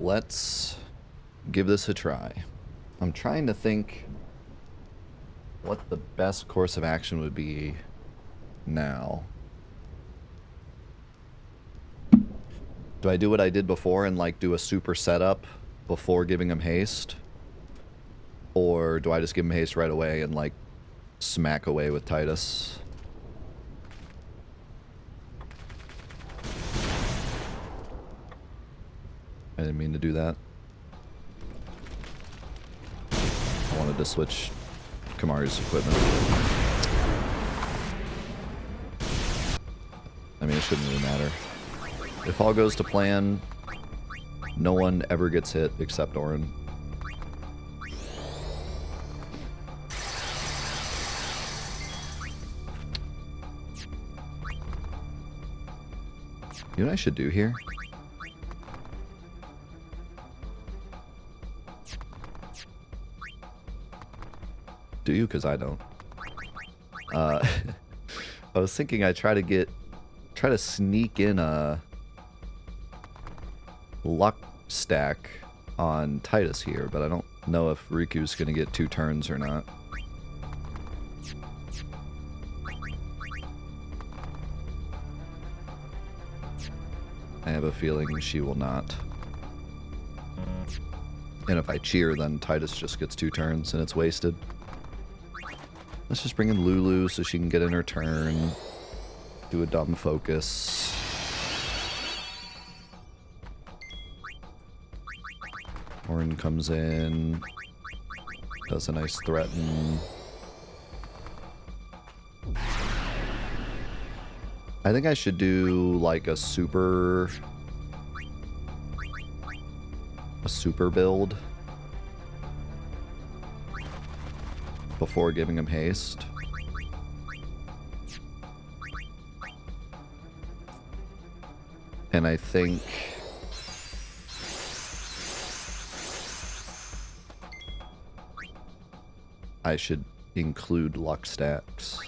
let's give this a try. I'm trying to think what the best course of action would be now. Do I do what I did before and like do a super setup before giving him haste? Or do I just give him haste right away and like smack away with Titus? I didn't mean to do that. I wanted to switch Kamari's equipment. I mean, it shouldn't really matter. If all goes to plan, no one ever gets hit except Orin. You know what I should do here? Do you? Because I don't. I was thinking I'd try to sneak in a luck stack on Titus here, but I don't know if Riku's gonna get 2 turns or not. I have a feeling she will not. And if I cheer, then Titus just gets 2 turns and it's wasted. Let's just bring in Lulu so she can get in her turn. Do a dumb focus. Orin comes in. Does a nice threaten. I think I should do like a super build before giving him haste. And I think I should include luck stacks.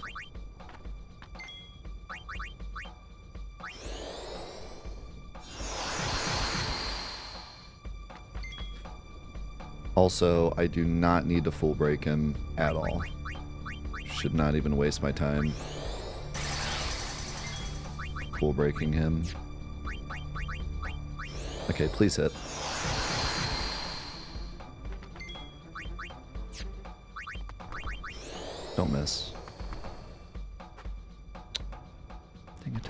Also, I do not need to full break him at all. Should not even waste my time full breaking him. Okay, please hit. Don't miss. Dang it.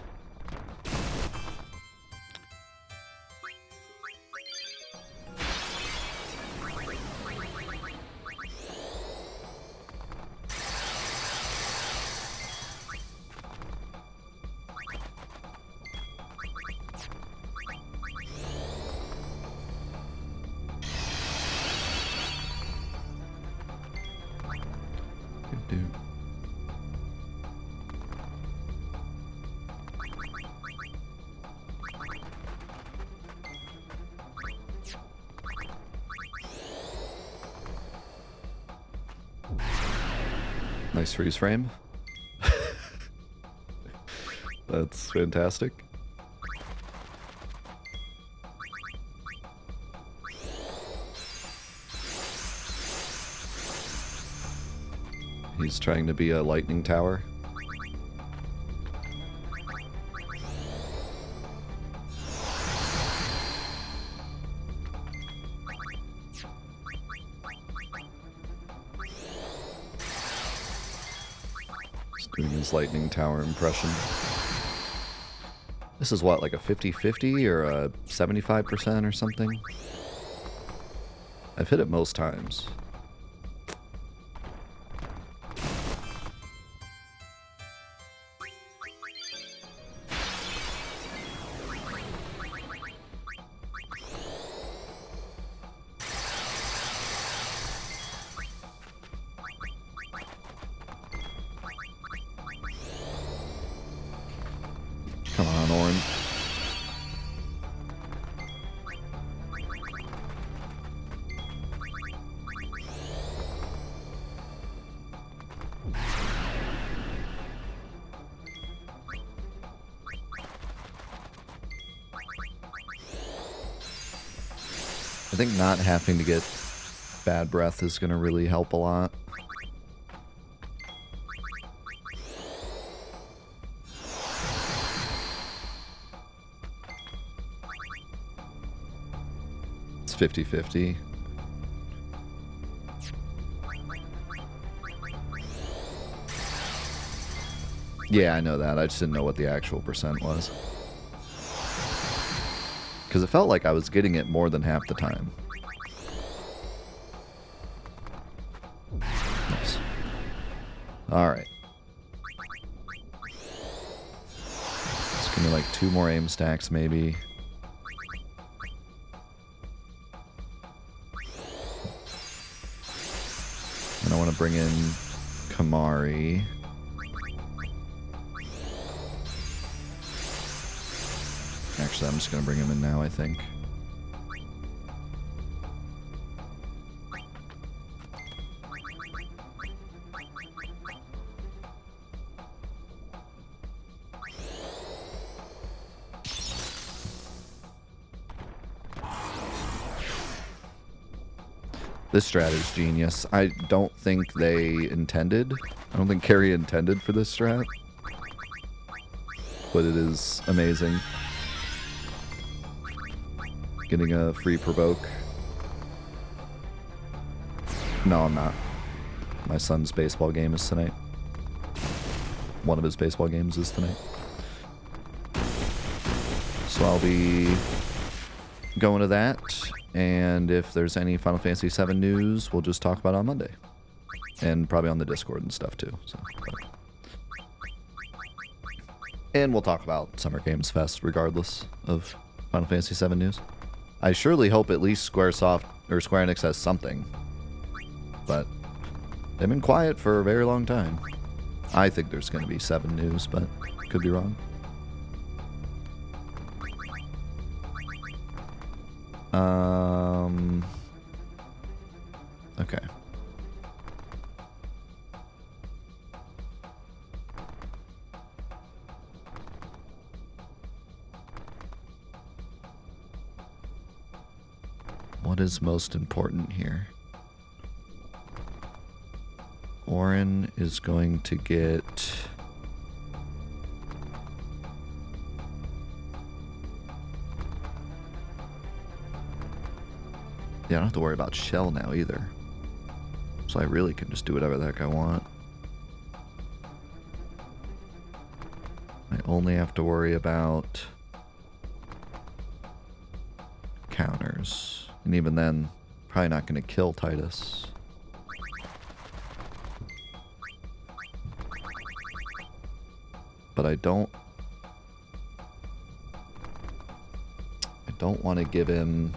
Nice freeze frame. That's fantastic. He's trying to be a lightning tower. Doing his lightning tower impression. This is what, like a 50-50 or a 75% or something? I've hit it most times. Come on, Orin. I think not having to get bad breath is going to really help a lot. It's 50-50. Yeah, I know that. I just didn't know what the actual percent was. Because it felt like I was getting it more than half the time. Nice. Alright. Just give me like 2 more aim stacks, maybe. And I want to bring in Kamari. Actually, I'm just going to bring him in now, I think. This strat is genius. I don't think they intended. I don't think Carrie intended for this strat. But it is amazing. Getting a free provoke. No, I'm not. My son's baseball game is tonight. One of his baseball games is tonight. So I'll be going to that. And if there's any Final Fantasy VII news, we'll just talk about it on Monday. And probably on the Discord and stuff too. So, and we'll talk about Summer Games Fest regardless of Final Fantasy VII news. I surely hope at least Square Enix has something. But they've been quiet for a very long time. I think there's going to be 7 news, but could be wrong. Okay. What is most important here? Orin is going to get... Yeah, I don't have to worry about Shell now either. So I really can just do whatever the heck I want. I only have to worry about counters. And even then, probably not going to kill Titus. But I don't want to give him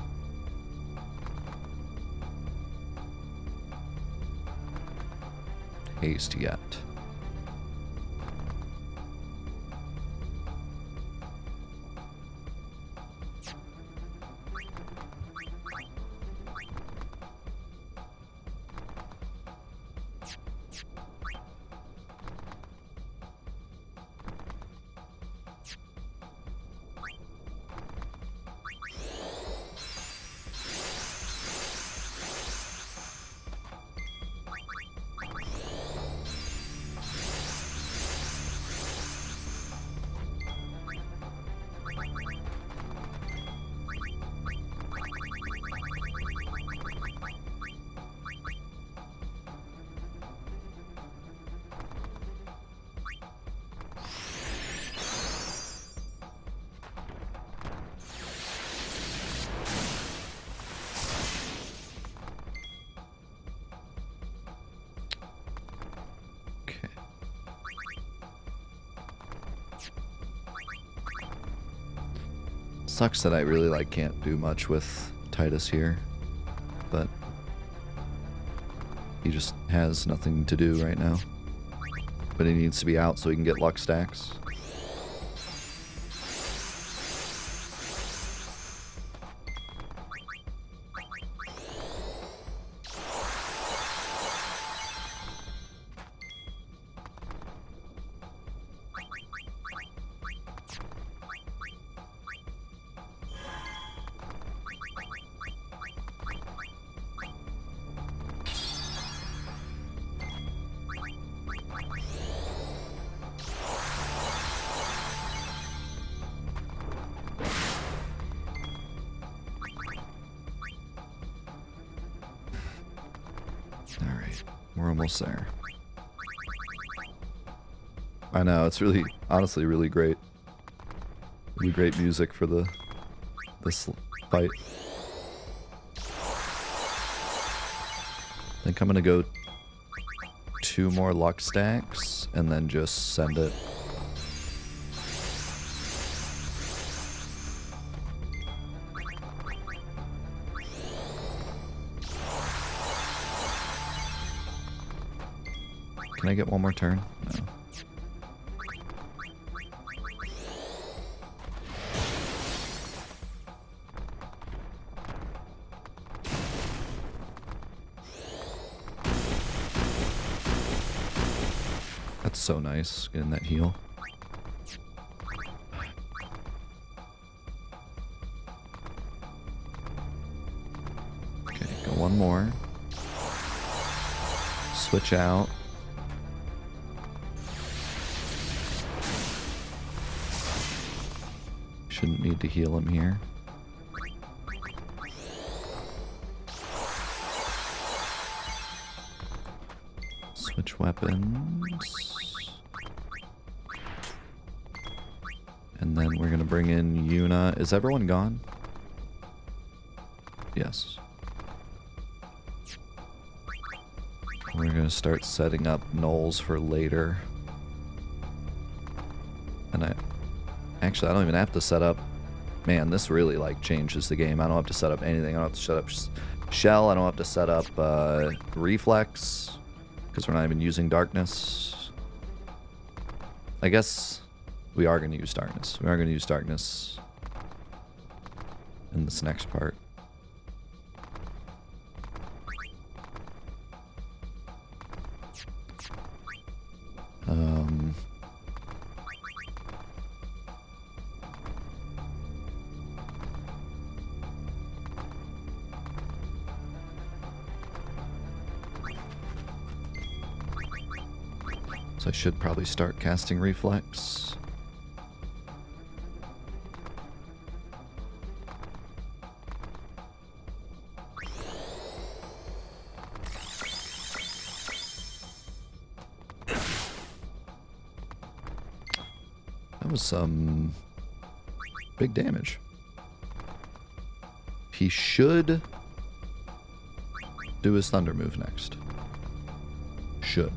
haste yet. Sucks that I really can't do much with Titus here, but he just has nothing to do right now. But he needs to be out so he can get luck stacks. We're almost there. I know, it's really, honestly, really great. Really great music for this fight. I think I'm gonna go 2 more luck stacks and then just send it. Can I get one more turn? No. That's so nice, getting that heal. Okay, go one more. Switch out. Shouldn't need to heal him here. Switch weapons. And then we're gonna bring in Yuna. Is everyone gone? Yes. We're gonna start setting up knolls for later. And actually, I don't even have to set up... Man, this really, like, changes the game. I don't have to set up anything. I don't have to set up shell. I don't have to set up reflex, because we're not even using darkness. I guess we are going to use darkness. We are going to use darkness in this next part. So I should probably start casting reflex. That was some big damage. He should do his thunder move next. Should.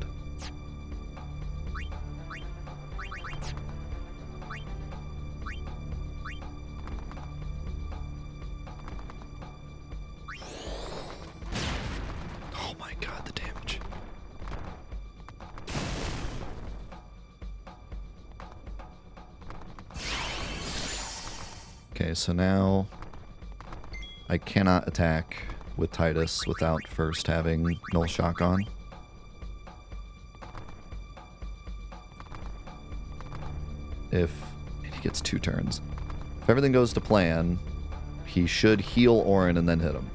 Oh my god, the damage. Okay, so now I cannot attack with Titus without first having Null Shock on. If he gets 2 turns. If everything goes to plan, he should heal Orin and then hit him.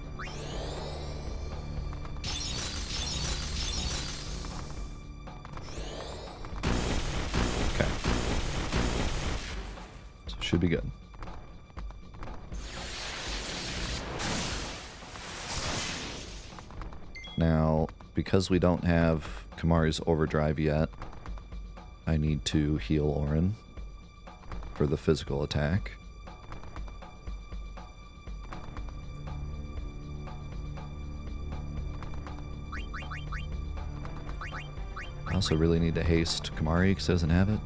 Okay. So should be good. Now, because we don't have Kamari's overdrive yet, I need to heal Orin for the physical attack. I also really need to haste Kamari because he doesn't have it.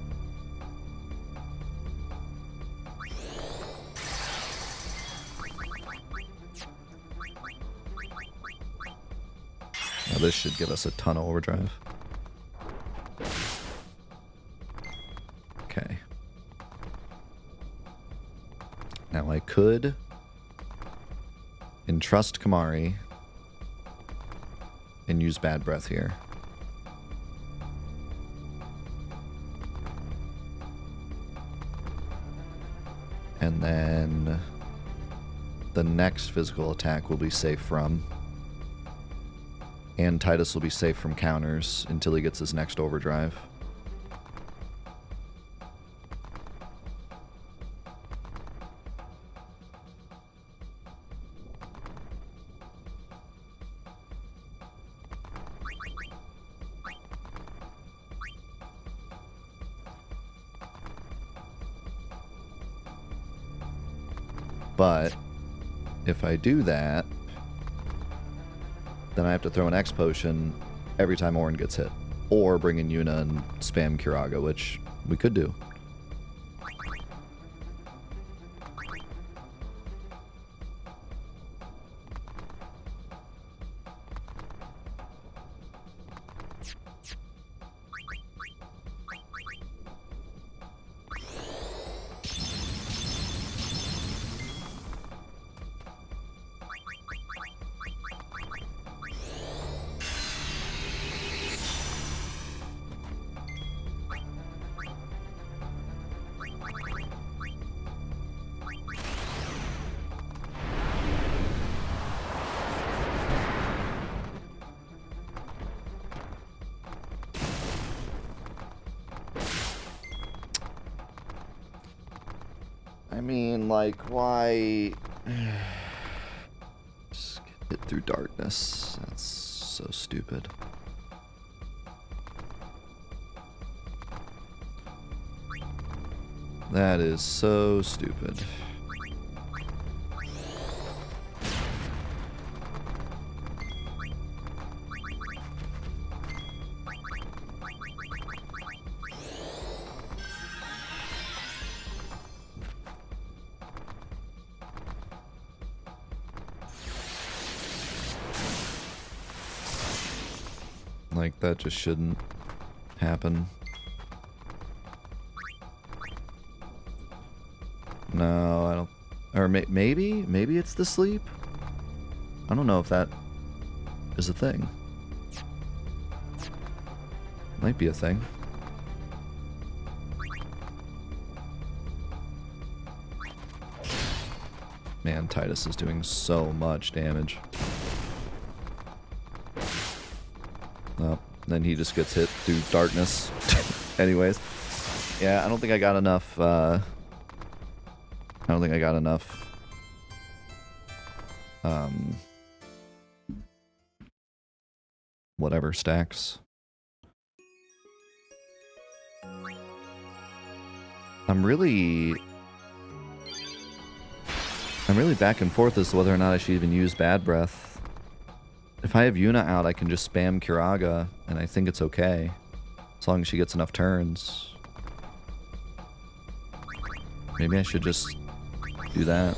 Now this should give us a ton of overdrive. Okay. Now I could entrust Kamari and use Bad Breath here. And then the next physical attack will be safe from. And Titus will be safe from counters until he gets his next overdrive. But if I do that, then I have to throw an X potion every time Orin gets hit. Or bring in Yuna and spam Kiraga, which we could do. I mean, like, why... Just get it through darkness. That's so stupid. That is so stupid. Like, that just shouldn't happen. No, I don't... Or maybe? Maybe it's the sleep? I don't know if that is a thing. Might be a thing. Man, Titus is doing so much damage. Then he just gets hit through darkness. Anyways. Yeah, I don't think I got enough, whatever stacks. I'm really back and forth as to whether or not I should even use Bad Breath. If I have Yuna out, I can just spam Kiraga, and I think it's okay. As long as she gets enough turns. Maybe I should just do that.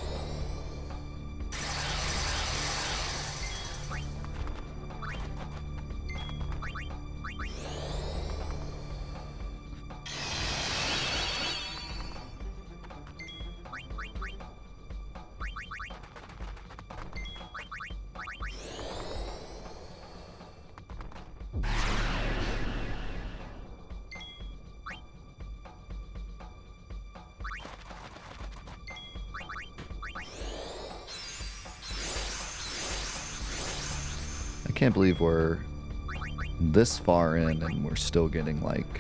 I can't believe we're this far in and we're still getting, like,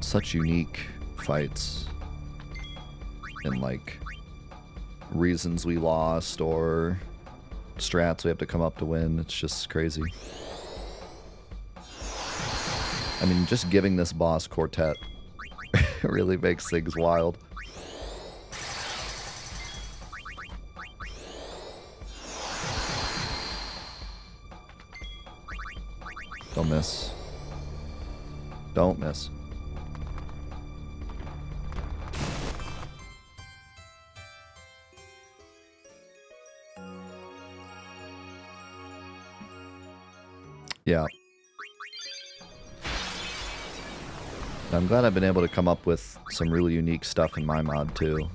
such unique fights and, like, reasons we lost or strats we have to come up to win. It's just crazy. I mean, just giving this boss Quartet really makes things wild. Don't miss. Don't miss. Yeah. I'm glad I've been able to come up with some really unique stuff in my mod too.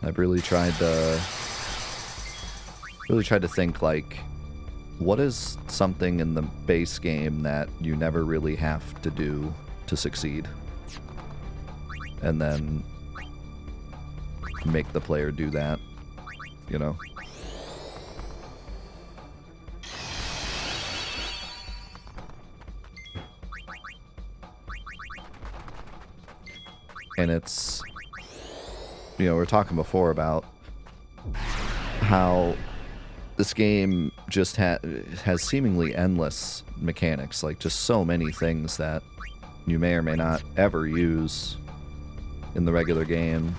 I've really tried to think, like, what is something in the base game that you never really have to do to succeed? And then make the player do that, you know? And it's, you know, we were talking before about how this game just has seemingly endless mechanics, like just so many things that you may or may not ever use in the regular game.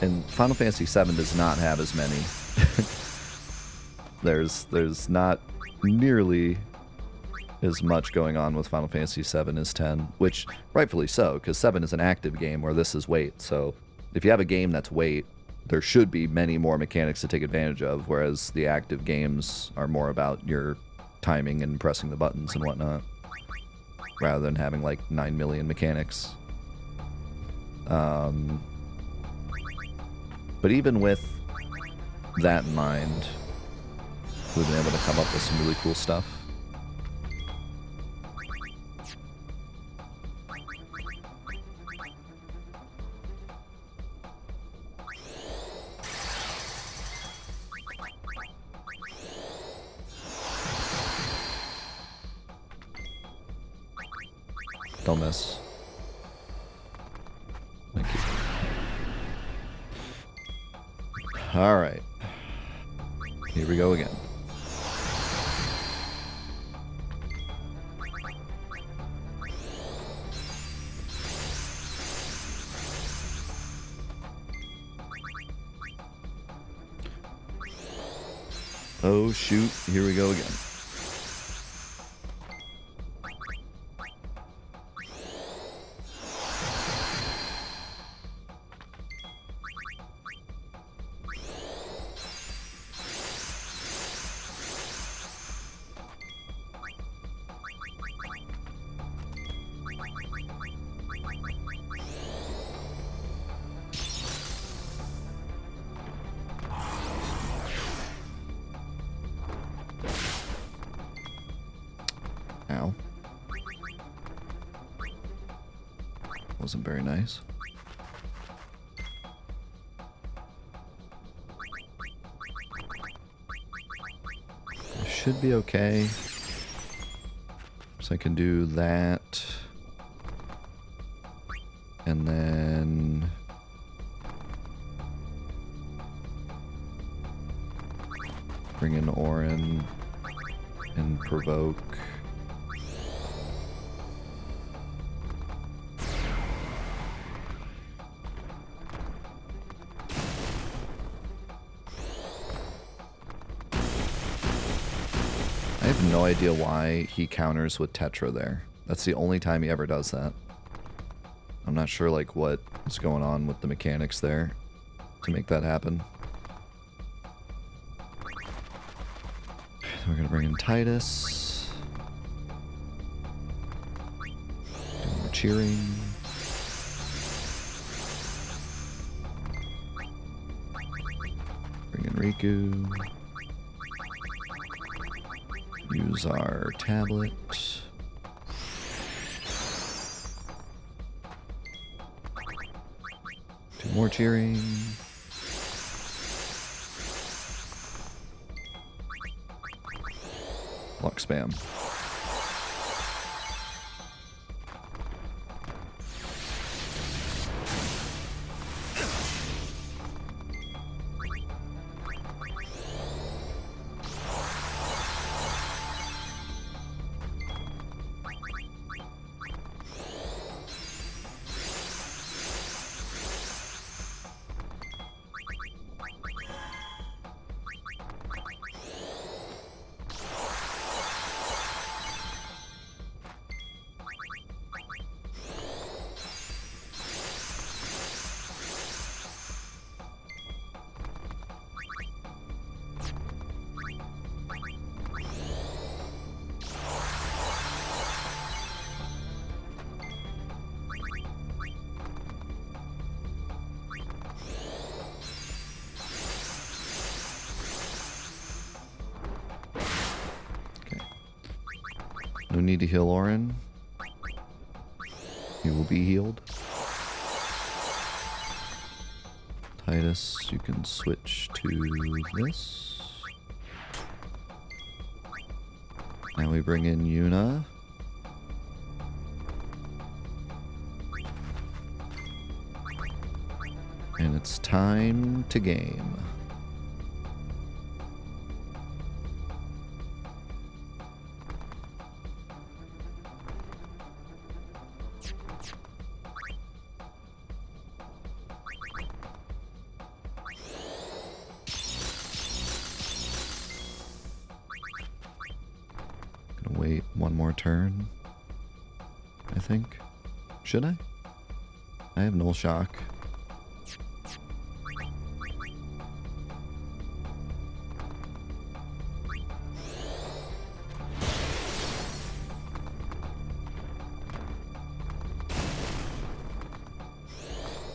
And Final Fantasy VII does not have as many. There's not nearly as much going on with Final Fantasy VII as 10, which rightfully so, because 7 is an active game where this is wait. So if you have a game that's wait, there should be many more mechanics to take advantage of, whereas the active games are more about your timing and pressing the buttons and whatnot, rather than having like 9 million mechanics. But even with that in mind, we've been able to come up with some really cool stuff. Don't miss. Thank you. All right. Here we go again. Oh shoot, here we go again. Ow. Wasn't very nice. I should be okay. So I can do that. And then bring in Orin and provoke. I have no idea why he counters with Tetra there. That's the only time he ever does that. I'm not sure like what is going on with the mechanics there to make that happen. We're gonna bring in Titus. Do more cheering. Bring in Riku. Use our tablet. Do more cheering. Block spam. No need to heal Orin. He will be healed. Titus, you can switch to this. Now we bring in Yuna. And it's time to game. one more turn, I think. Should I? I have null shock.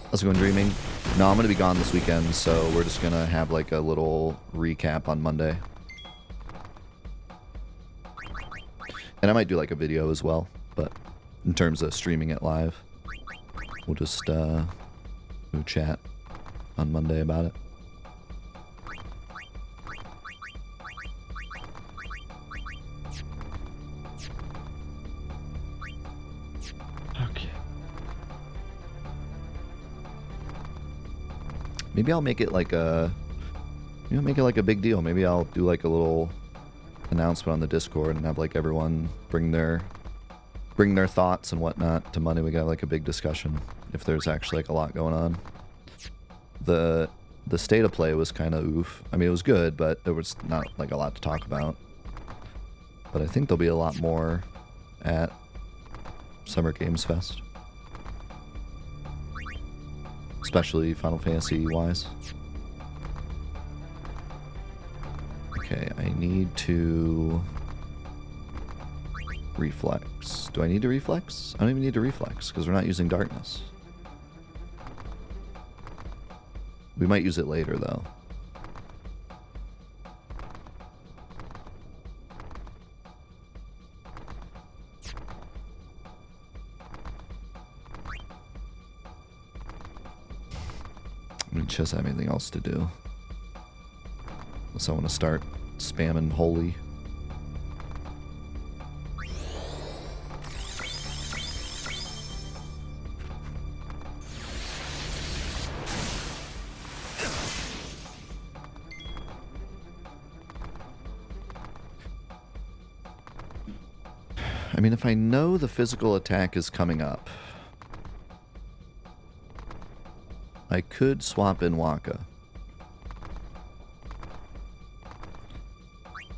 How's it going, Dreaming? No, I'm going to be gone this weekend, so we're just going to have like a little recap on Monday. And I might do like a video as well, but in terms of streaming it live, we'll just do chat on Monday about it. Okay. Maybe I'll make it like a, make it like a big deal. Maybe I'll do like a little announcement on the Discord and have like everyone bring their thoughts and whatnot to Monday. We got like a big discussion if there's actually like a lot going on. The state of play was kind of oof. I mean, it was good, but there was not like a lot to talk about. But I think there'll be a lot more at Summer Games Fest, especially Final Fantasy wise. Okay, I need to reflex. Do I need to reflex? I don't even need to reflex because we're not using darkness. We might use it later though. I mean, just have anything else to do. Unless I want to start spamming holy. I mean, if I know the physical attack is coming up, I could swap in Waka.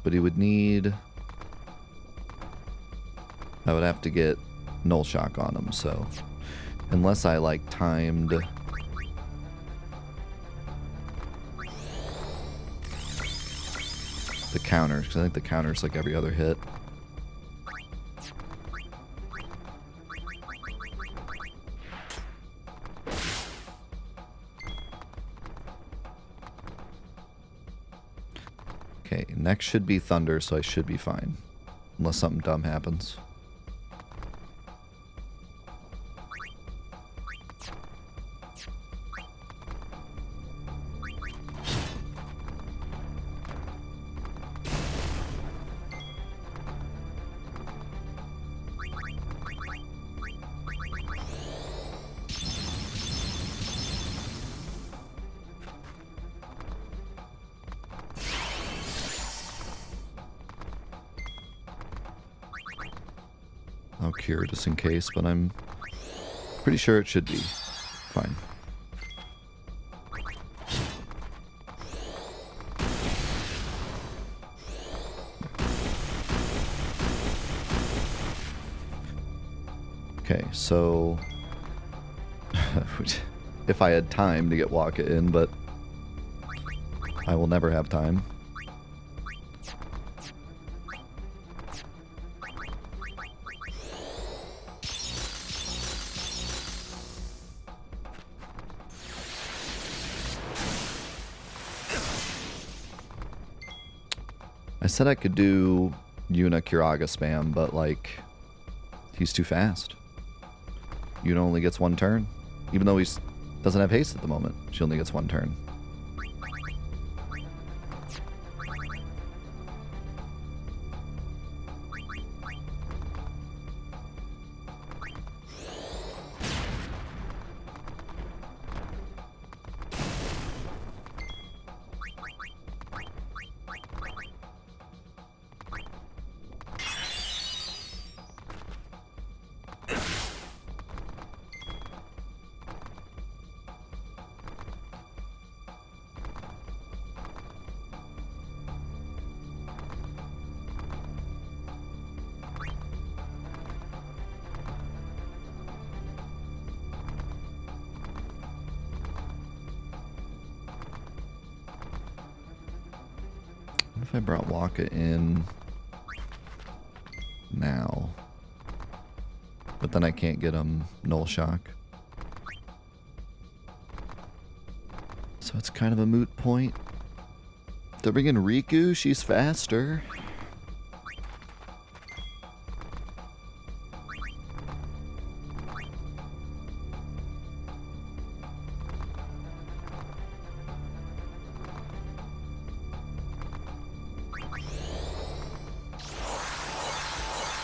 But he would need... I would have to get null shock on him, so... Unless I, like, timed... the counters, because I think the counter's like every other hit. Okay, next should be Thunder, so I should be fine. Unless something dumb happens. I'll cure just in case, but I'm pretty sure it should be fine. Okay, so if I had time to get Waka in, but I will never have time. I said I could do Yuna Kiraga spam, but like, he's too fast. Yuna only gets one turn. Even though he doesn't have haste at the moment, she only gets one turn. if I brought Waka in now? But then I can't get him null shock. So it's kind of a moot point. They're bringing Riku, she's faster.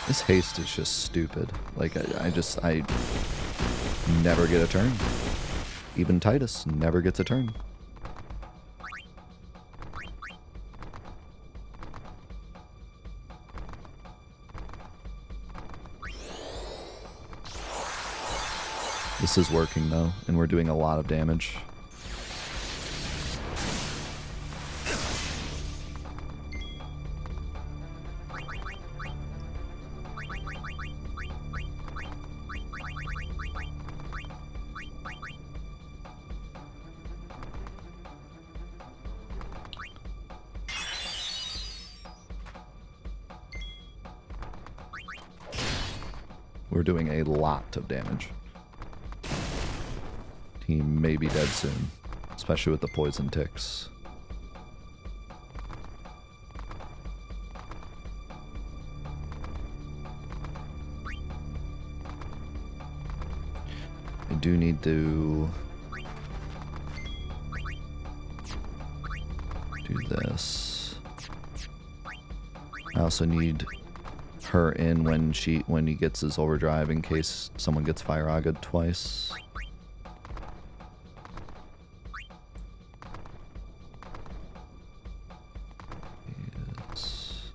This haste is just stupid. Like, I never get a turn. Even Titus never gets a turn. This is working though, and we're doing a lot of damage. We're doing a lot of damage. He may be dead soon, especially with the poison ticks. I do need to do this. I also need her in when he gets his overdrive in case someone gets Fire Aga'd twice. Yes.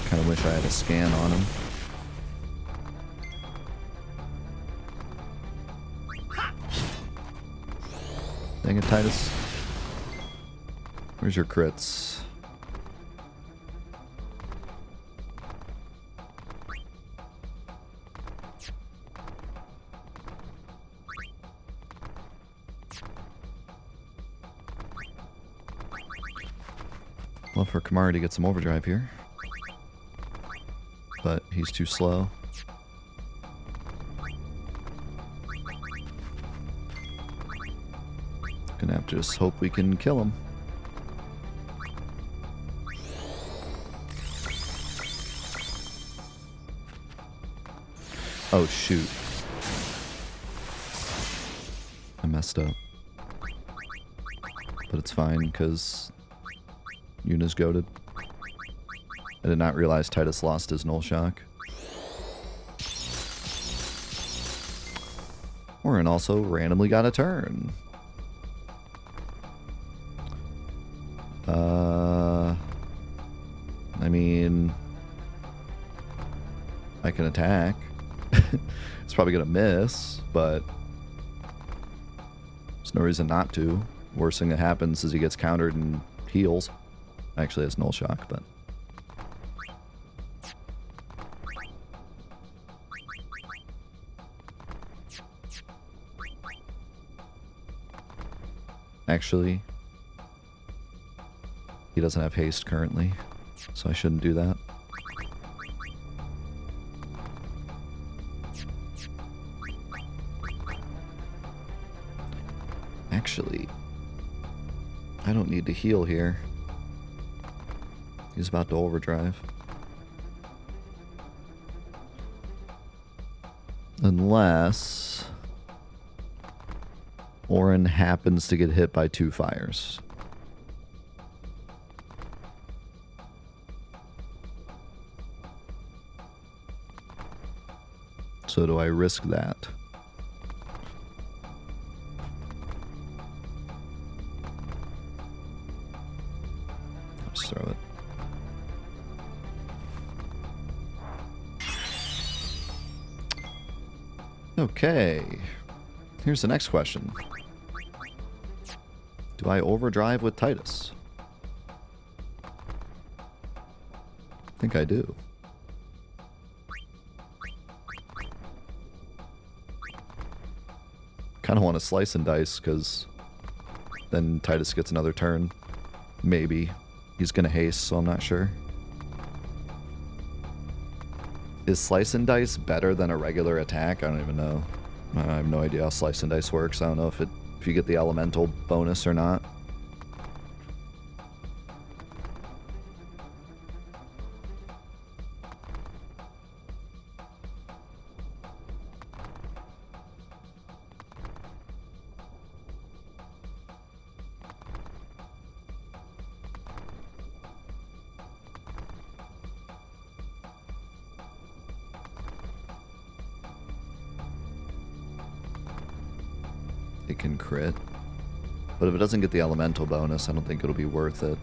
Kind of wish I had a scan on him. Dang it, Titus. Where's your crits? Love for Kamari to get some overdrive here. But he's too slow. Gonna have to just hope we can kill him. Oh shoot. I messed up. But it's fine, because Yuna's goated. I did not realize Titus lost his null shock. Orin also randomly got a turn. I mean, I can attack. It's probably gonna miss, but there's no reason not to. Worst thing that happens is he gets countered and heals. Actually has null shock, but actually he doesn't have haste currently, so I shouldn't do that. Actually, I don't need to heal here. He's about to overdrive. Unless Orin happens to get hit by 2 fires. So do I risk that? Let's throw it. Okay. Here's the next question. Do I overdrive with Titus? I think I do. kind of want to slice and dice, because then Titus gets another turn. Maybe. He's going to haste, so I'm not sure. Is slice and dice better than a regular attack? I don't even know. I have no idea how slice and dice works. I don't know if you get the elemental bonus or not. It can crit. But if it doesn't get the elemental bonus, I don't think it'll be worth it.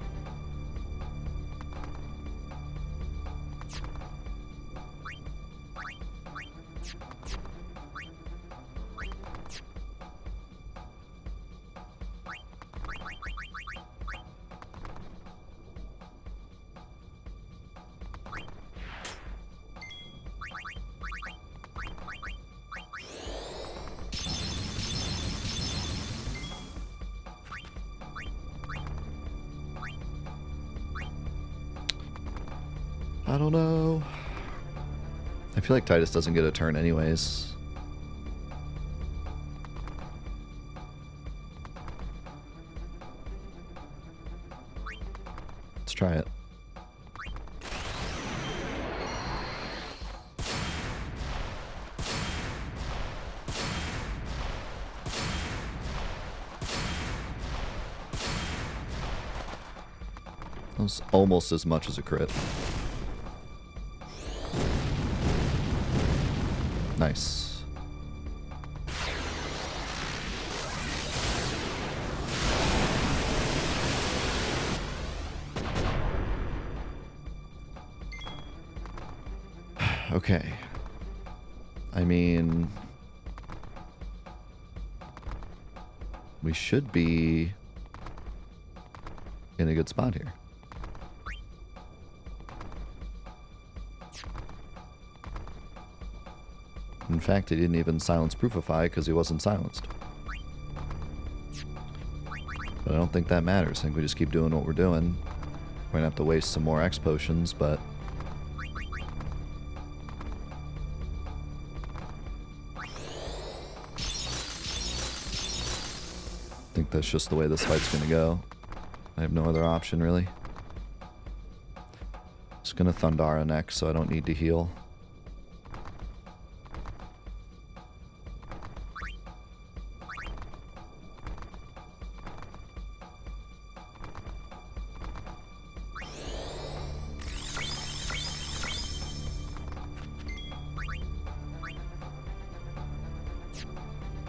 I don't know. I feel like Titus doesn't get a turn anyways. Let's try it. That was almost as much as a crit. Nice. Okay. I mean, we should be in a good spot here. In fact, he didn't even silence Proofify because he wasn't silenced. But I don't think that matters. I think we just keep doing what we're doing. We're going to have to waste some more X potions, but... I think that's just the way this fight's going to go. I have no other option, really. Just going to Thundara next, so I don't need to heal.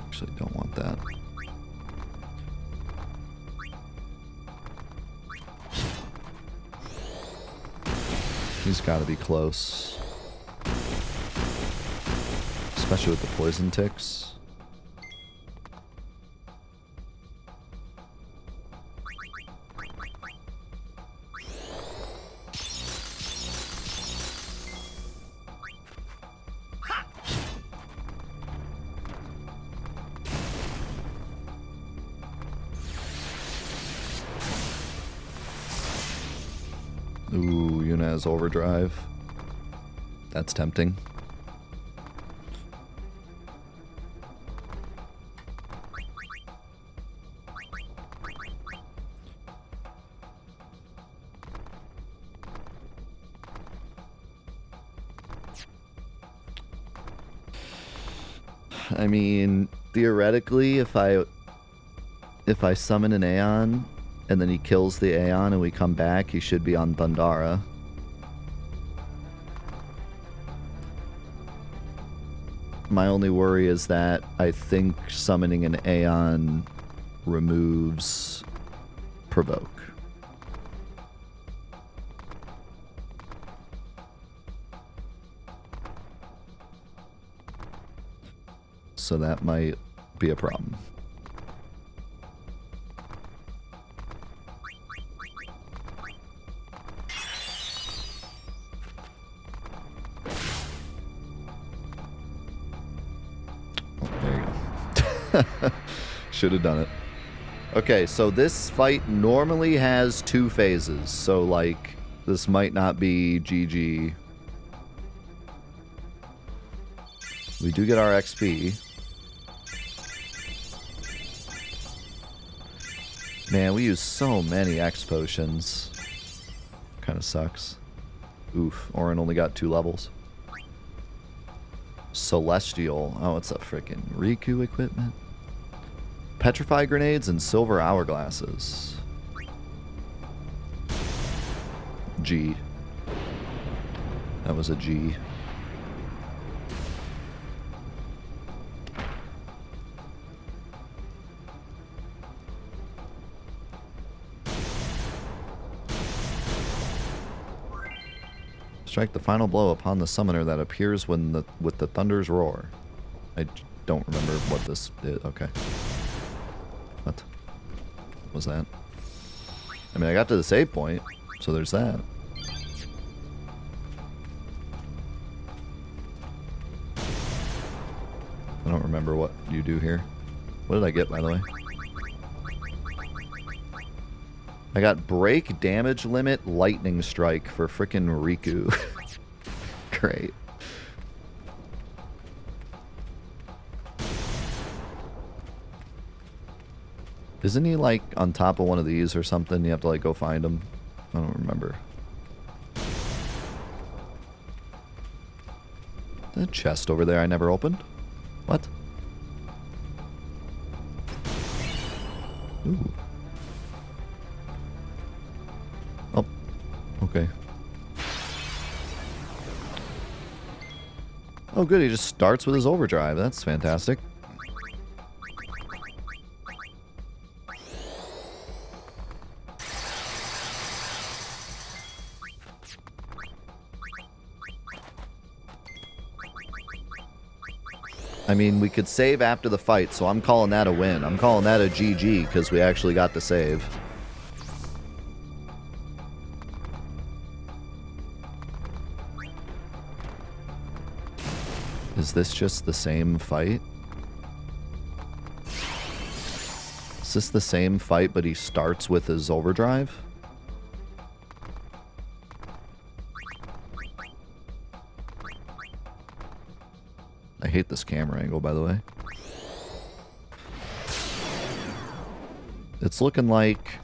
Actually, don't want that. He's got to be close. Especially with the poison ticks. Ooh, Yuna has overdrive. That's tempting. I mean, theoretically, if I summon an Aeon and then he kills the Aeon and we come back, he should be on Thundara. My only worry is that I think summoning an Aeon removes Provoke. So that might be a problem. Oh, there you go. Should have done it. Okay, so this fight normally has 2 phases, so, like, this might not be GG. We do get our XP. Man, we use so many X potions. Kind of sucks. Oof, Orin only got 2 levels. Celestial. Oh, it's a freaking Riku equipment. Petrify grenades and silver hourglasses. G. That was a G. Strike the final blow upon the summoner that appears with the thunder's roar. I don't remember what this did. Okay. What was that? I mean, I got to the save point, so there's that. I don't remember what you do here. What did I get, by the way? I got break damage limit lightning strike for frickin' Riku. Great. Isn't he like on top of one of these or something? You have to like go find him. I don't remember. That chest over there I never opened. What? Ooh. Oh, okay. Oh good, he just starts with his overdrive. That's fantastic. I mean, we could save after the fight, so I'm calling that a win. I'm calling that a GG, because we actually got the save. Is this just the same fight? Is this the same fight, but he starts with his overdrive? I hate this camera angle, by the way. It's looking like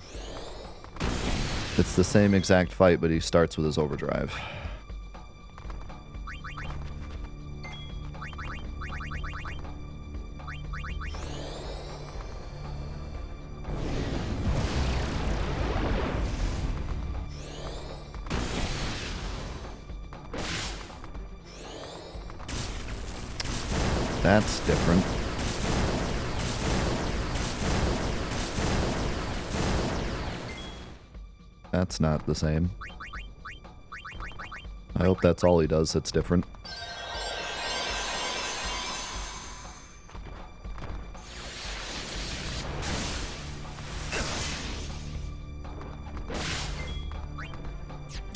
it's the same exact fight, but he starts with his overdrive. That's different. That's not the same. I hope that's all he does that's different.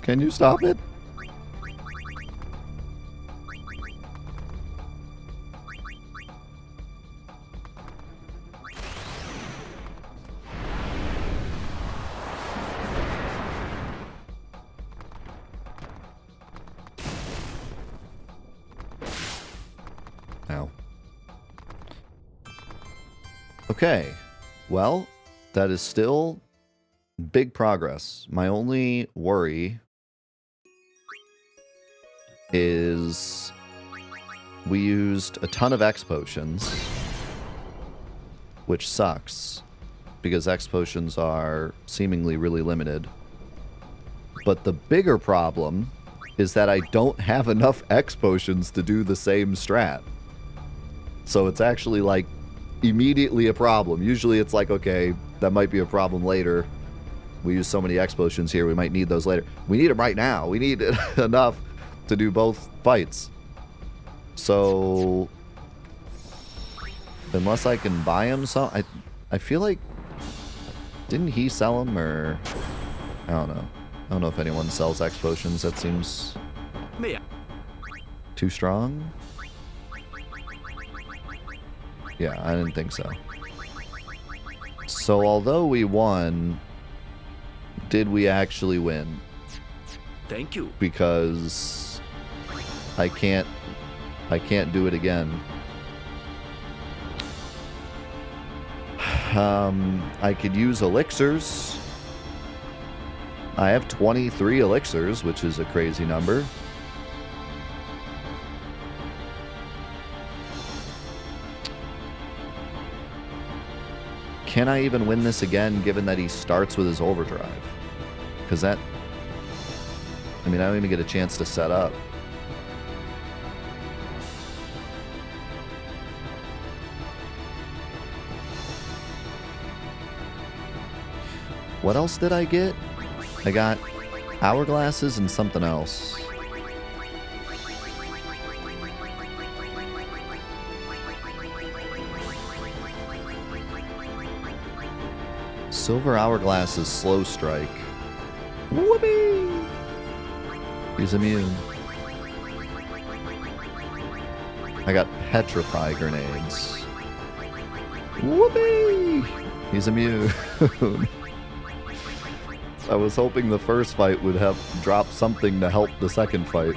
Can you stop it? Okay, well, that is still big progress. My only worry is we used a ton of X potions, which sucks because X potions are seemingly really limited. But the bigger problem is that I don't have enough X potions to do the same strat. So it's actually like immediately a problem. Usually it's like, okay, that might be a problem later. We use so many X potions here, we might need those later. We need them right now. We need enough to do both fights. So unless I can buy him some, I feel like, didn't he sell them, or I don't know. I don't know if anyone sells X potions. That seems too strong. Yeah, I didn't think so. So although we won, did we actually win? Thank you. Because I can't do it again. I could use elixirs. I have 23 elixirs, which is a crazy number. Can I even win this again, given that he starts with his overdrive? Because that... I mean, I don't even get a chance to set up. What else did I get? I got hourglasses and something else. Silver hourglasses, slow strike. Whoopee! He's immune. I got petrify grenades. Whoopee! He's immune. I was hoping the first fight would have dropped something to help the second fight.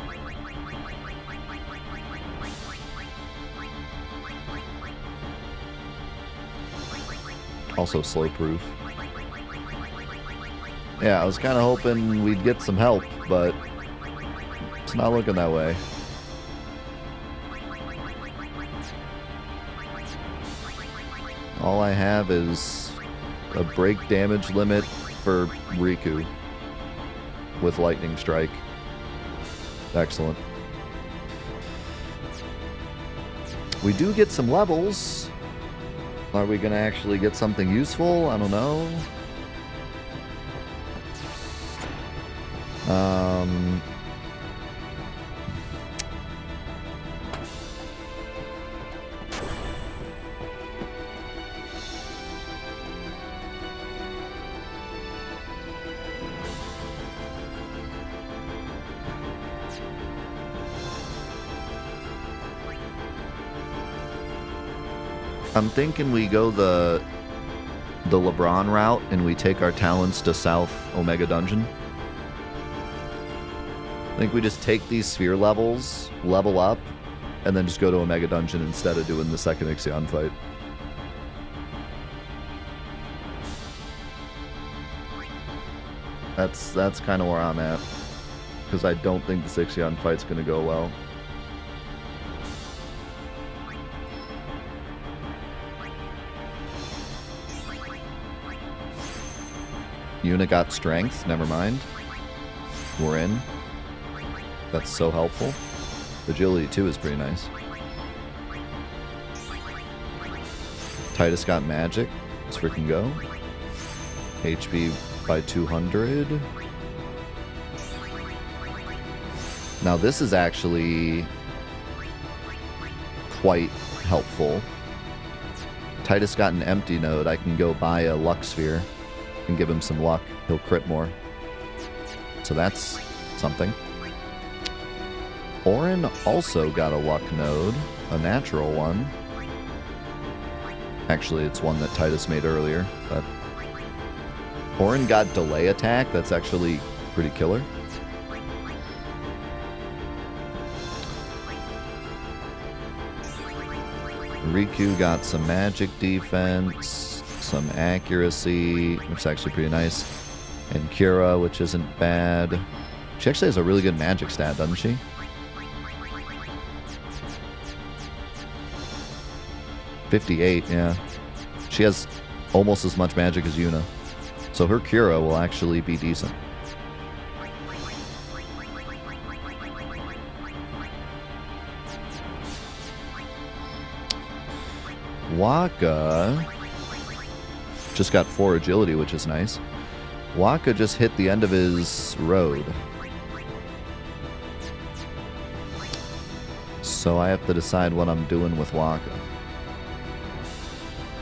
Also slow proof. Yeah, I was kind of hoping we'd get some help, but it's not looking that way. All I have is a break damage limit for Riku with lightning strike. Excellent. We do get some levels. Are we gonna actually get something useful? I don't know. I'm thinking we go the LeBron route and we take our talents to South Omega Dungeon. I think we just take these sphere levels, level up, and then just go to Omega Dungeon instead of doing the second Ixion fight. That's kind of where I'm at, because I don't think this Ixion fight's going to go well. Yuna got strength, never mind. We're in. That's so helpful. Agility too is pretty nice. Titus got magic. Let's freaking go. HP by 200. Now this is actually quite helpful. Titus got an empty node. I can go buy a luck sphere and give him some luck. He'll crit more. So that's something. Orin also got a luck node, a natural one. Actually, it's one that Titus made earlier, but Orin got delay attack. That's actually pretty killer. Riku got some magic defense, some accuracy, which is actually pretty nice, and Cura, which isn't bad. She actually has a really good magic stat, doesn't she? .58, yeah. She has almost as much magic as Yuna. So her Cura will actually be decent. Waka just got 4 agility, which is nice. Waka just hit the end of his road. So I have to decide what I'm doing with Waka.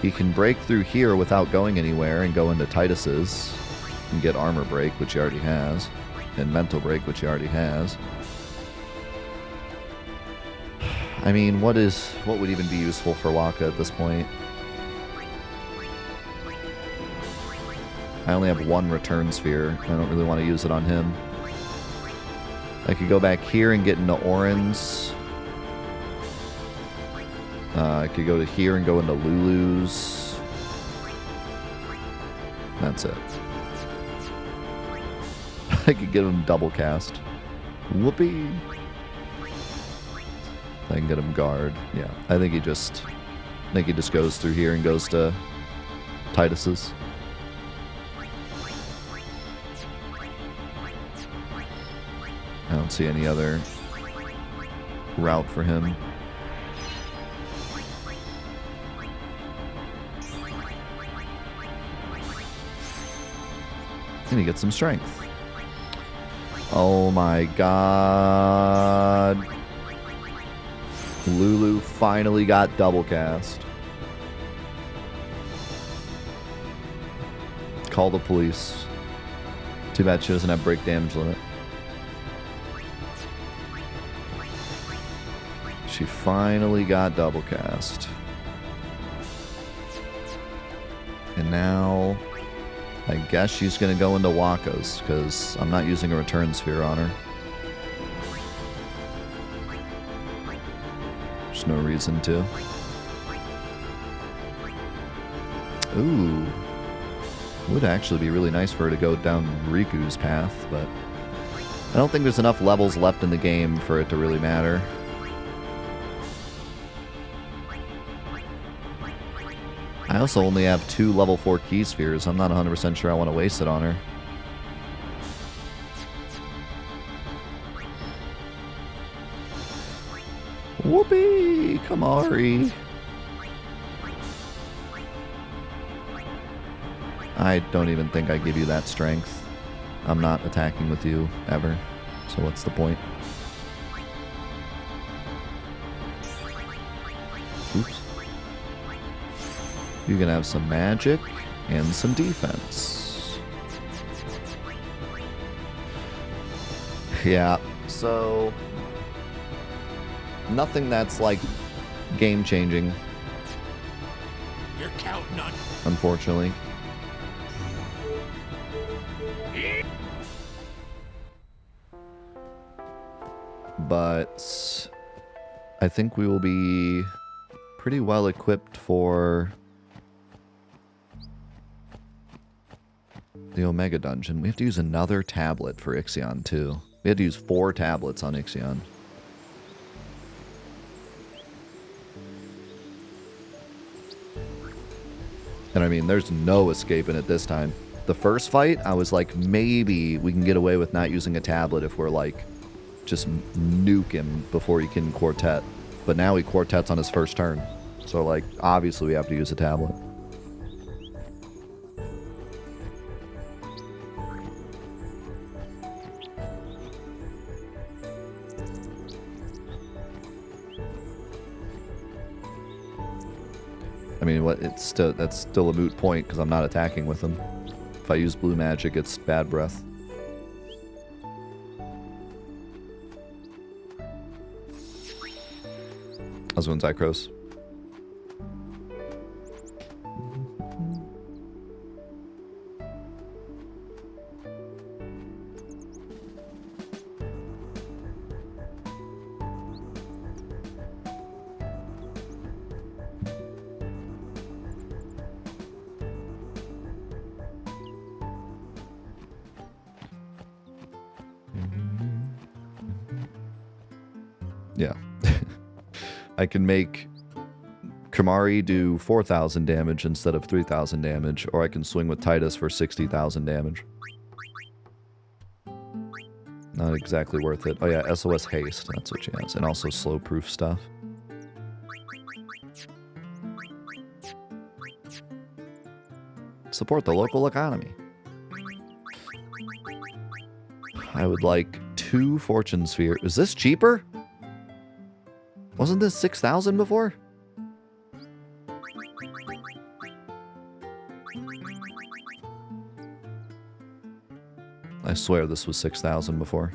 He can break through here without going anywhere and go into Titus's and get armor break, which he already has, and mental break, which he already has. I mean, what would even be useful for Waka at this point? I only have one return sphere. I don't really want to use it on him. I could go back here and get into Orin's. I could go to here and go into Lulu's. That's it. I could give him double cast. Whoopee! I can get him guard. Yeah, I think he just goes through here and goes to Titus's. I don't see any other route for him. And he gets some strength. Oh my god. Lulu finally got double cast. Call the police. Too bad she doesn't have break damage limit. She finally got double cast. And now I guess she's going to go into Waka's because I'm not using a return sphere on her. There's no reason to. Ooh. Would actually be really nice for her to go down Riku's path, but I don't think there's enough levels left in the game for it to really matter. I also only have 2 level 4 key spheres. I'm not 100% sure I want to waste it on her. Whoopee! Kamari! I don't even think I give you that strength. I'm not attacking with you, ever. So what's the point? Oops. You can have some magic and some defense. Yeah, so nothing that's like game-changing. You're counting on. Unfortunately. But I think we will be pretty well equipped for the Omega Dungeon. We have to use another tablet for Ixion too. We had to use 4 tablets on Ixion. And I mean, there's no escaping it this time. The first fight, I was like, maybe we can get away with not using a tablet if we're like, just nuke him before he can quartet. But now he quartets on his first turn. So like, obviously we have to use a tablet. I mean, that's still a moot point because I'm not attacking with him. If I use blue magic, it's bad breath. How's one Zycros? Yeah. I can make Kamari do 4,000 damage instead of 3,000 damage, or I can swing with Titus for 60,000 damage. Not exactly worth it. Oh yeah, SOS Haste, that's what she has. And also slow proof stuff. Support the local economy. I would like 2 fortune spheres. Is this cheaper? Wasn't this 6,000 before? I swear this was 6,000 before.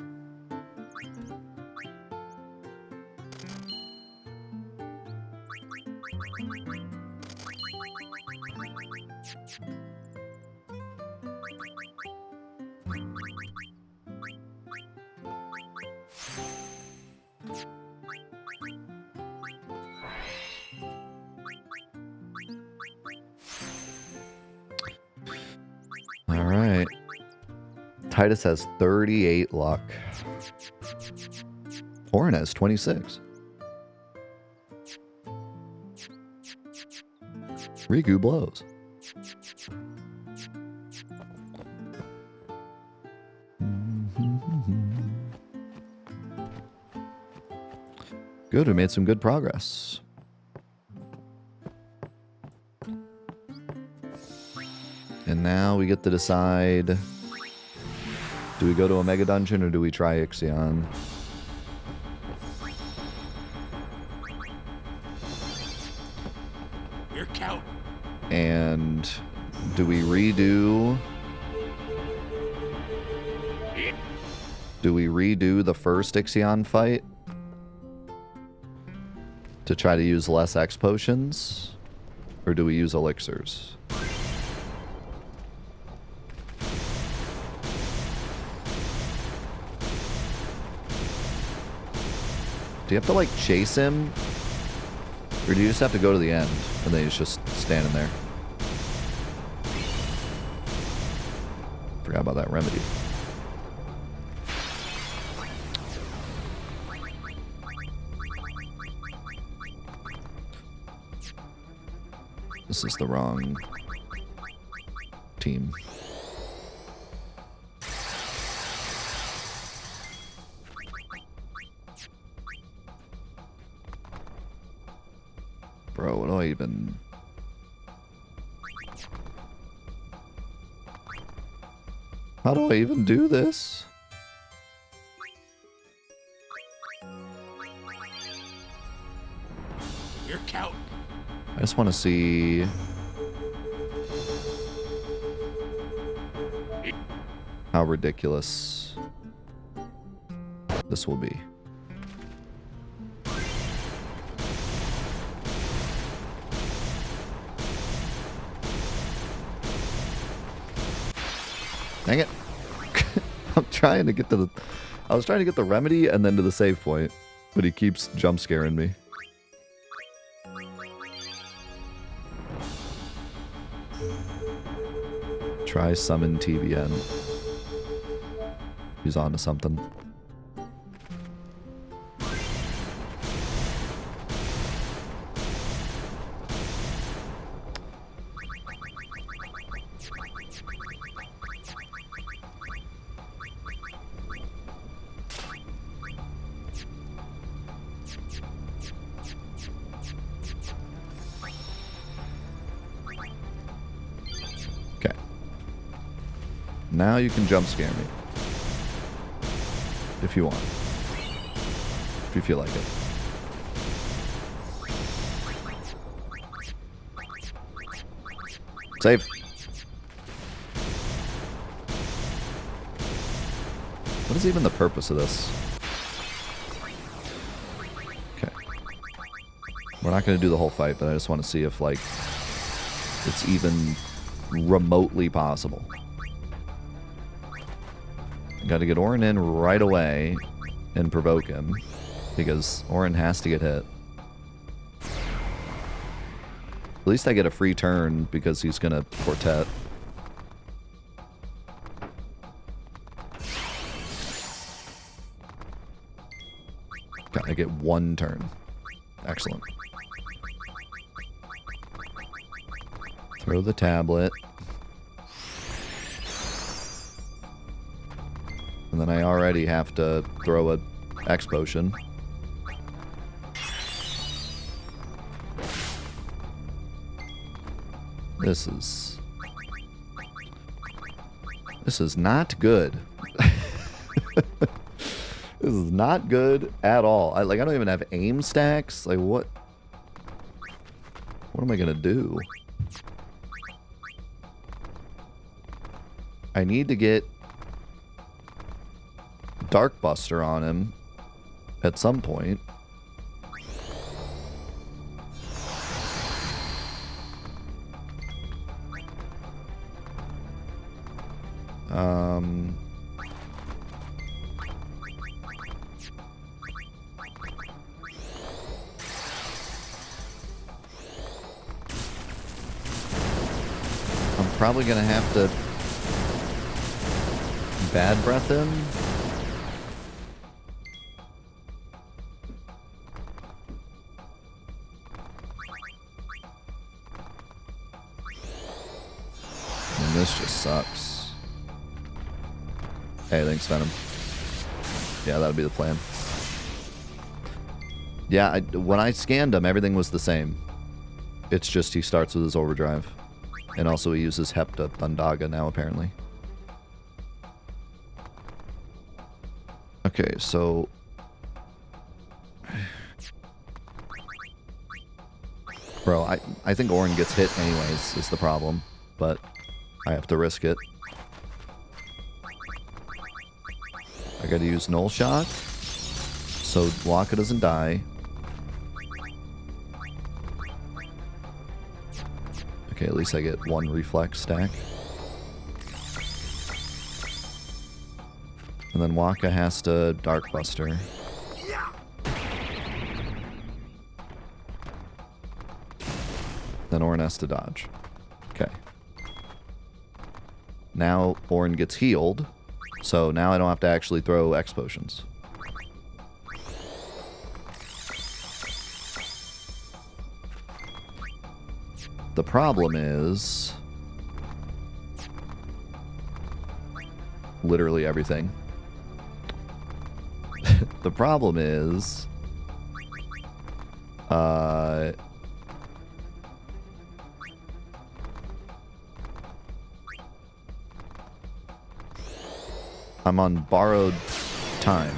All right. Titus has 38 luck. Orin has 26. Riku blows. Good, we made some good progress. And now we get to decide, do we go to a mega dungeon or do we try Ixion? Your count. And do we redo... Do we redo the first Ixion fight to try to use less X potions? Or do we use elixirs? Do you have to, like, chase him? Or do you just have to go to the end and then he's just standing there? Forgot about that remedy. This is the wrong team. Bro, what do I even... How do I even do this? Your count. I just want to see how ridiculous this will be. Dang it. I'm trying to get to the... I was trying to get the remedy and then to the save point, but he keeps jump scaring me. Try summon TVN. He's on to something. Now you can jump scare me. If you want. If you feel like it. Save. What is even the purpose of this? Okay. We're not going to do the whole fight, but I just want to see if, like, it's even remotely possible. Got to get Orin in right away and provoke him, because Orin has to get hit. At least I get a free turn because he's going to quartet. I get one turn. Excellent. Throw the tablet. And then I already have to throw a X potion. This is not good. This is not good at all. I don't even have aim stacks. Like, what am I gonna do? I need to get Dark Buster on him at some point. probably gonna have to bad breath him. And this just sucks. Hey, thanks, Venom. Yeah, that'd be the plan. Yeah, when I scanned him, everything was the same. It's just he starts with his overdrive. And also he uses Hepta Thundaga now, apparently. Okay, so... Bro, I think Orin gets hit anyways, is the problem. But I have to risk it. I gotta use Null Shock, so Waka doesn't die. Okay, at least I get one reflex stack. And then Waka has to Dark Buster. Then Orin has to dodge. Okay. Now Orin gets healed, so now I don't have to actually throw X potions. The problem is literally everything. The problem is I'm on borrowed time.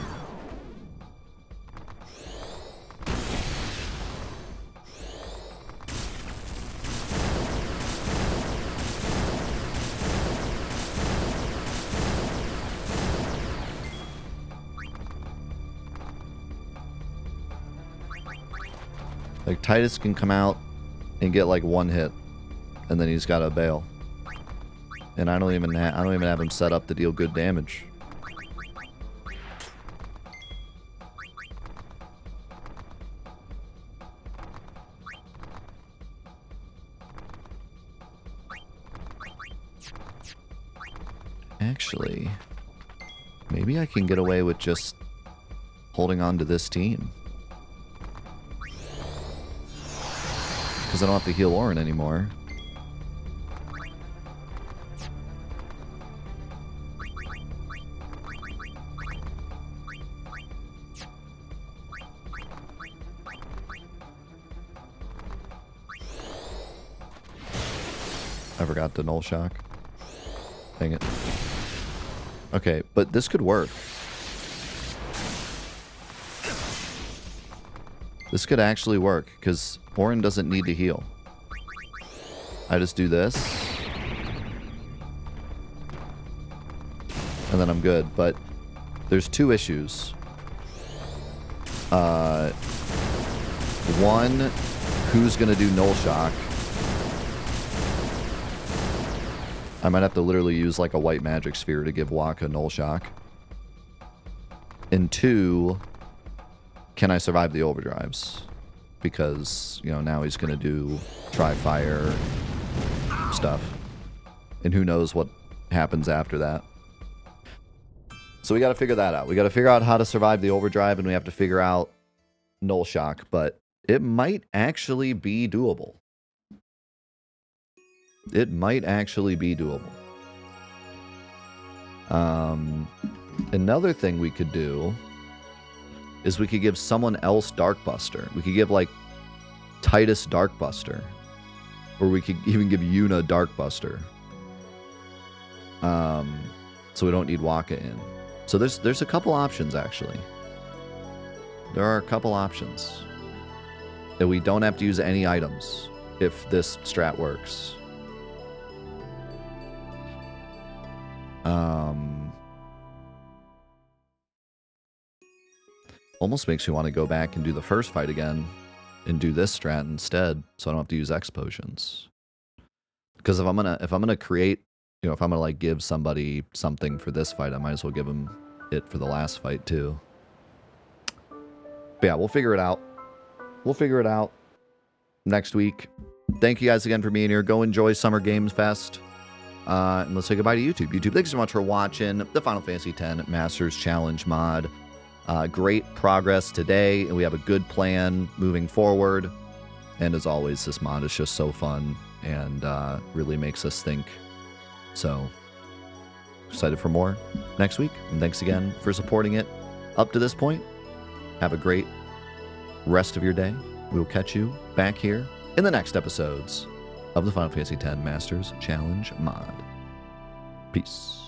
Like, Titus can come out and get like one hit, and then he's got to bail. And I don't even have him set up to deal good damage. Actually, maybe I can get away with just holding on to this team. Because I don't have to heal Orin anymore. I forgot the Null Shock. Dang it. Okay, but this could work. This could actually work, because Orin doesn't need to heal. I just do this. And then I'm good, but there's two issues. One, who's going to do Null Shock? I might have to literally use like a white magic sphere to give Waka Null Shock. And two, can I survive the overdrives? Because, you know, now he's going to do Tri-Fire stuff. And who knows what happens after that. So we got to figure that out. We got to figure out how to survive the overdrive, and we have to figure out Null Shock. But it might actually be doable. It might actually be doable. Another thing we could do is we could give someone else Dark Buster. We could give, like, Titus Dark Buster. Or we could even give Yuna Dark Buster. So we don't need Waka in. So there's a couple options, actually. There are a couple options. That we don't have to use any items if this strat works. Almost makes me want to go back and do the first fight again and do this strat instead, so I don't have to use X potions. Because if I'm gonna create, you know, if I'm gonna like give somebody something for this fight, I might as well give them it for the last fight too. But yeah, we'll figure it out. We'll figure it out next week. Thank you guys again for being here. Go enjoy Summer Games Fest. And let's say goodbye to YouTube. YouTube, thanks so much for watching the Final Fantasy X Masters Challenge mod. Great progress today, and we have a good plan moving forward. And as always, this mod is just so fun and really makes us think. So, excited for more next week. And thanks again for supporting it up to this point. Have a great rest of your day. We will catch you back here in the next episodes of the Final Fantasy X Masters Challenge mod. Peace.